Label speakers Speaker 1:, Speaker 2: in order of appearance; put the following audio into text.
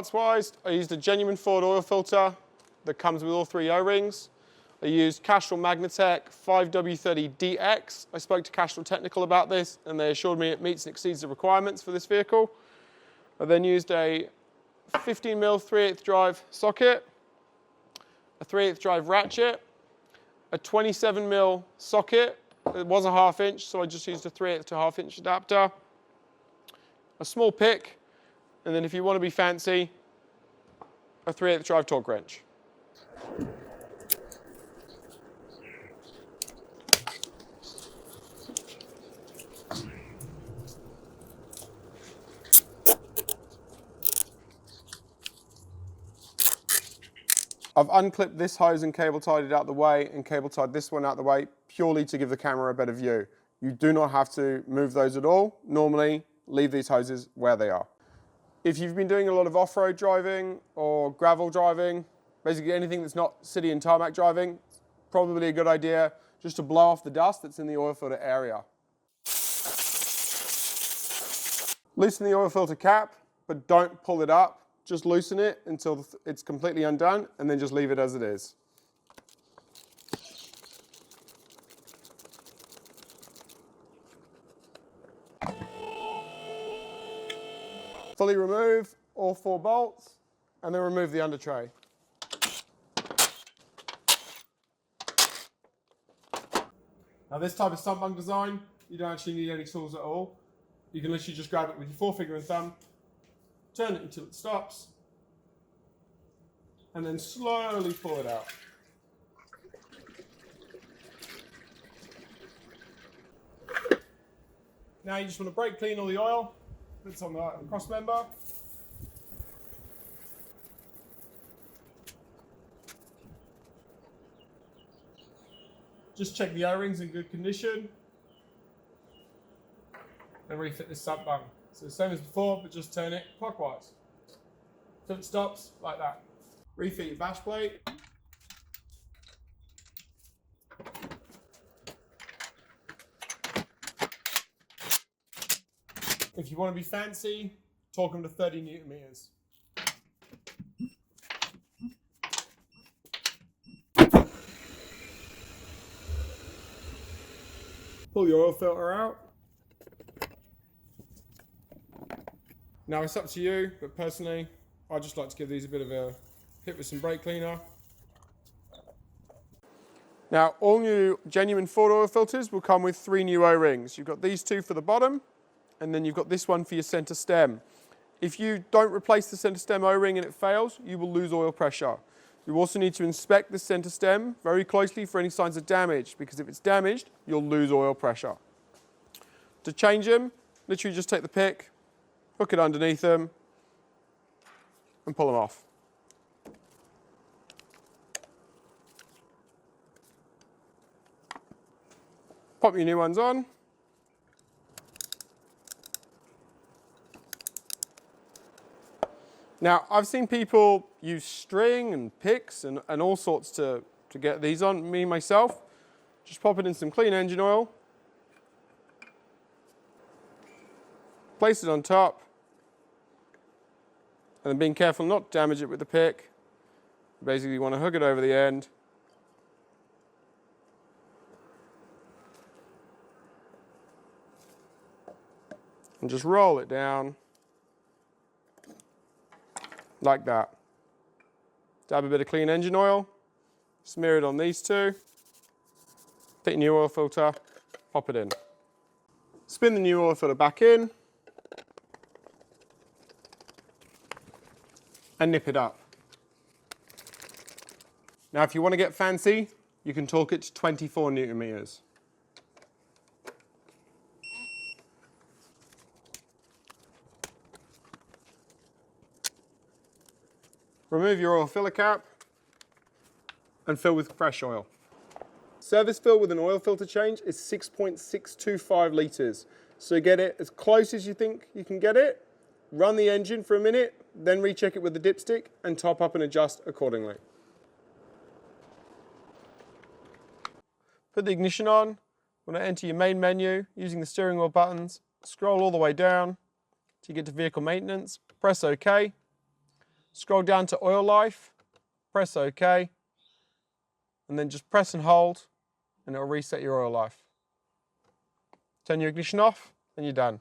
Speaker 1: Parts-wise, I used a genuine Ford oil filter that comes with all 3 O-rings. I used Castrol Magnatec 5W30DX. I spoke to Castrol Technical about this and they assured me it meets and exceeds the requirements for this vehicle. I then used a 15mm 3/8 drive socket, a 3/8 drive ratchet, a 27mm socket. It was a 1/2 inch, so I just used a 3/8 to 1/2 inch adapter, a small pick, and then if you want to be fancy, a 3/8 drive torque wrench. I've unclipped this hose and cable tied it out the way and cable tied this one out the way purely to give the camera a better view. You do not have to move those at all. Normally, leave these hoses where they are. If you've been doing a lot of off-road driving or gravel driving, basically anything that's not city and tarmac driving, probably a good idea just to blow off the dust that's in the oil filter area. Loosen the oil filter cap, but don't pull it up. Just loosen it until it's completely undone and then just leave it as it is. Fully remove all 4 bolts and then remove the under tray. Now this type of sump bung design, you don't actually need any tools at all. You can literally just grab it with your forefinger and thumb, turn it until it stops, and then slowly pull it out. Now you just want to brake clean all the oil that's on the cross member. Just check the O-rings in good condition. Then refit this sump bung. So the same as before, but just turn it clockwise. So it stops like that. Refit your bash plate. If you want to be fancy, torque them to 30 Newton meters. Pull your oil filter out. Now it's up to you, but personally, I just like to give these a bit of a hit with some brake cleaner. Now, all new genuine Ford oil filters will come with 3 new O-rings. You've got these 2 for the bottom, and then you've got this one for your center stem. If you don't replace the center stem O-ring and it fails, you will lose oil pressure. You also need to inspect the center stem very closely for any signs of damage, because if it's damaged, you'll lose oil pressure. To change them, literally just take the pick, hook it underneath them, and pull them off. Pop your new ones on. Now, I've seen people use string and picks and all sorts to get these on. Me, myself, just pop it in some clean engine oil, place it on top, and then being careful not to damage it with the pick. Basically, you want to hook it over the end. And just roll it down like that. Dab a bit of clean engine oil, smear it on these 2, take your new oil filter, pop it in. Spin the new oil filter back in, and nip it up. Now if you want to get fancy, you can torque it to 24 Newton meters. Remove your oil filler cap and fill with fresh oil. Service fill with an oil filter change is 6.625 litres. So get it as close as you think you can get it, run the engine for a minute, then recheck it with the dipstick and top up and adjust accordingly. Put the ignition on. Want to enter your main menu using the steering wheel buttons. Scroll all the way down till you get to vehicle maintenance. Press OK. Scroll down to oil life, press OK, and then just press and hold, and it'll reset your oil life. Turn your ignition off, and you're done.